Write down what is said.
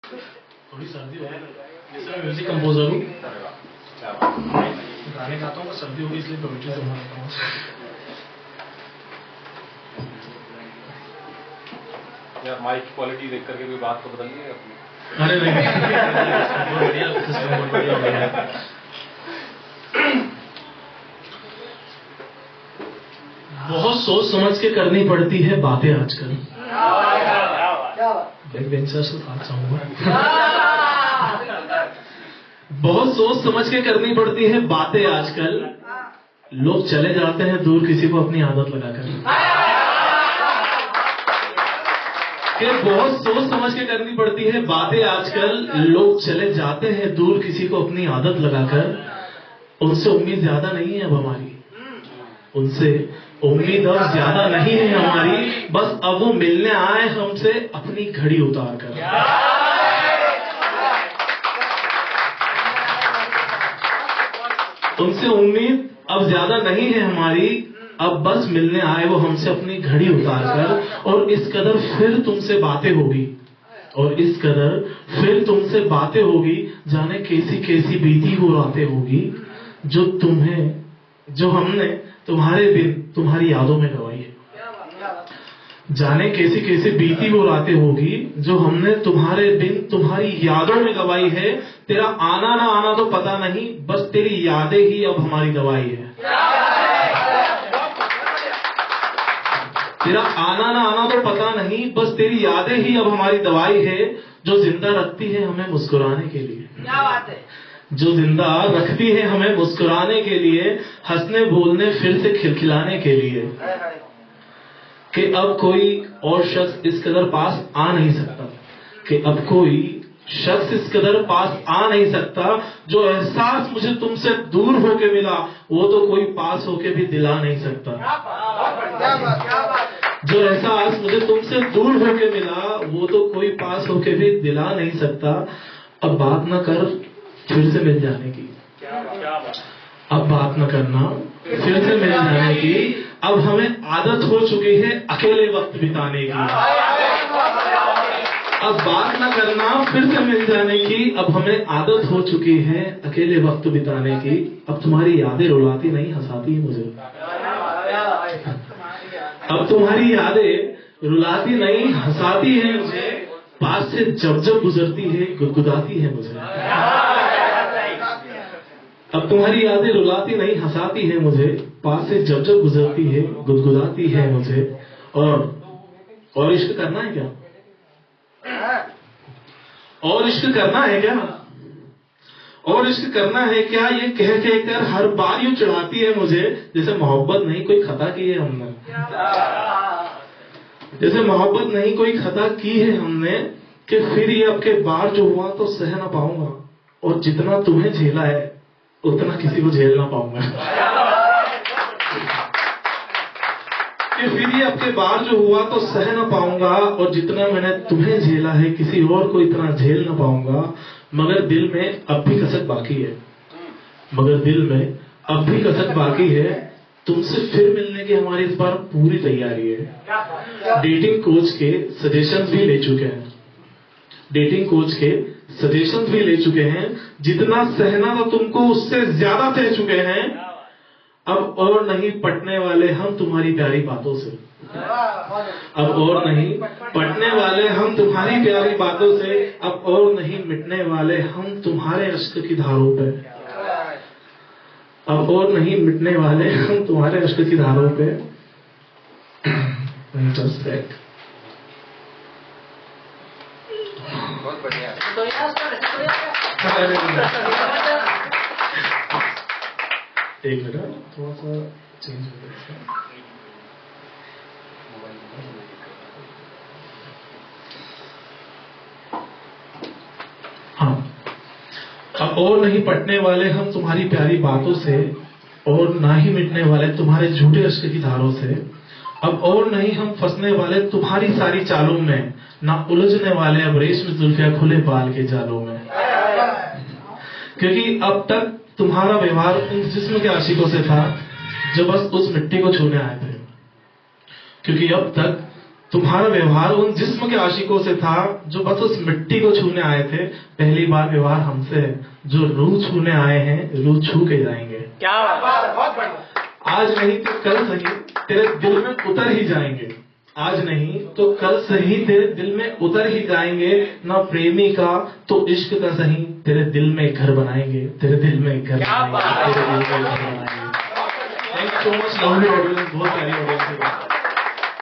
थोड़ी सर्दी हो गई, मैं म्यूजिक कंपोजर हूँ, गाने गाता हूँ, सर्दी होगी इसलिए पोएट्री से बनाता हूँ। यार माइक क्वालिटी देख करके कोई बात तो बदलनी है अपनी? अरे नहीं, बहुत बढ़िया। बहुत सोच समझ के करनी पड़ती है बातें आजकल। बैक बेंचर से बात चाहूंगा। बहुत सोच समझ के करनी पड़ती है बातें आजकल। लोग चले जाते हैं दूर किसी को अपनी आदत लगाकर। कि बहुत सोच समझ के करनी पड़ती है बातें आजकल। लोग चले जाते हैं दूर किसी को अपनी आदत लगाकर। उनसे उम्मीद ज्यादा नहीं है अब हमारी, उनसे उम्मीद अब ज्यादा नहीं है हमारी। बस अब वो मिलने आए हमसे अपनी घड़ी उतार कर। उनसे उम्मीद अब ज्यादा नहीं है हमारी, अब बस मिलने आए वो हमसे अपनी घड़ी उतार कर। और इस कदर फिर तुमसे बातें होगी, और इस कदर फिर तुमसे बातें होगी, जाने कैसी कैसी बीती वो रातें होगी, जो हमने तुम्हारे बिन तुम्हारी यादों में गवाई है। जाने कैसी कैसी बीती वो रातें होगी, जो हमने तुम्हारे बिन तुम्हारी यादों में गवाई है। तेरा आना ना आना तो पता नहीं, बस तेरी यादें ही अब हमारी दवाई है। तेरा आना ना आना तो पता नहीं, बस तेरी यादें ही अब हमारी दवाई है। जो जिंदा रखती है हमें मुस्कुराने के लिए, क्या बात है, जो जिंदा रखती है हमें मुस्कुराने के लिए, हंसने बोलने फिर से खिलखिलाने के लिए। कि अब कोई और शख्स इस कदर पास आ नहीं सकता, कि अब कोई शख्स इस कदर पास आ नहीं सकता। जो एहसास मुझे तुमसे दूर होके मिला, वो तो कोई पास होके भी दिला नहीं सकता। जो एहसास मुझे तुमसे दूर होके मिला, वो तो कोई पास होके भी दिला नहीं सकता। अब बात न कर फिर से मिल जाने की, अब बात न करना फिर से मिल जाने की। अब हमें आदत हो चुकी है अकेले वक्त बिताने की। अब बात न करना फिर से मिल जाने की, अब हमें आदत हो चुकी है अकेले वक्त बिताने की। अब तुम्हारी यादें रुलाती नहीं हंसाती है मुझे, अब तुम्हारी यादें रुलाती नहीं हंसाती है मुझे। पास से जब जब गुजरती है गुदगुदाती है मुझे। अब तुम्हारी यादें रुलाती नहीं हंसाती है मुझे, पास से जब जब गुजरती है गुदगुदाती है मुझे। और इश्क करना है क्या? और इश्क करना है क्या? और इश्क करना है क्या? ये कह कर हर बार यूं चढ़ाती है मुझे, जैसे मोहब्बत नहीं कोई खता की है हमने, जैसे मोहब्बत नहीं कोई खता की है हमने। कि फिर ये अब के बार जो हुआ तो सह ना पाऊंगा, और जितना तुम्हें झेला है उतना किसी को झेल ना पाऊंगा। कि फिर ये अब के बार जो हुआ तो सह ना पाऊंगा, और जितना मैंने तुम्हें झेला है किसी और को इतना झेल ना पाऊंगा। मगर दिल में अब भी कसक बाकी है, मगर दिल में अब भी कसक बाकी है। तुमसे फिर मिलने की हमारी इस बार पूरी तैयारी है। डेटिंग कोच के सजेशंस भी ले चुके हैं, डेटिंग कोच के सजेशंस भी ले चुके हैं। जितना सहना था तुमको उससे ज्यादा सह चुके हैं। अब और नहीं पटने वाले हम तुम्हारी प्यारी बातों से, अब और नहीं पटने वाले हम तुम्हारी प्यारी बातों से। अब और नहीं मिटने वाले हम तुम्हारे अश्क की धारों पे, अब और नहीं मिटने वाले हम तुम्हारे अश्क की धारों पे। बहुत बढ़िया। एक मिनट, थोड़ा सा चेंज हो गया। हाँ, अब और नहीं पटने वाले हम तुम्हारी प्यारी बातों से, और ना ही मिटने वाले तुम्हारे झूठे अश्क की धारों से। अब और नहीं हम फंसने वाले तुम्हारी सारी चालों में, ना उलझने वाले अब रेशमी जुल्फिया खुले बाल के जालों में। क्योंकि अब तक तुम्हारा व्यवहार उन जिस्म के आशिकों से था जो बस उस मिट्टी को छूने आए थे। क्योंकि अब तक तुम्हारा व्यवहार उन जिस्म के आशिकों से था जो बस उस मिट्टी को छूने आए थे। पहली बार व्यवहार हमसे है, जो रूह छूने आए हैं रूह छू के जाएंगे। क्या बात है, बहुत बढ़िया। आज नहीं तो कल सही तेरे दिल में उतर ही जाएंगे। आज नहीं तो कल सही तेरे दिल में उतर ही जाएंगे। ना प्रेमी का तो इश्क का सही तेरे दिल में घर बनाएंगे, तेरे दिल में घर बनाएंगे, तेरे दिल में घर बनाएंगे। Thank you so much. Lovely audience, बहुत प्यारी ऑडियंस है।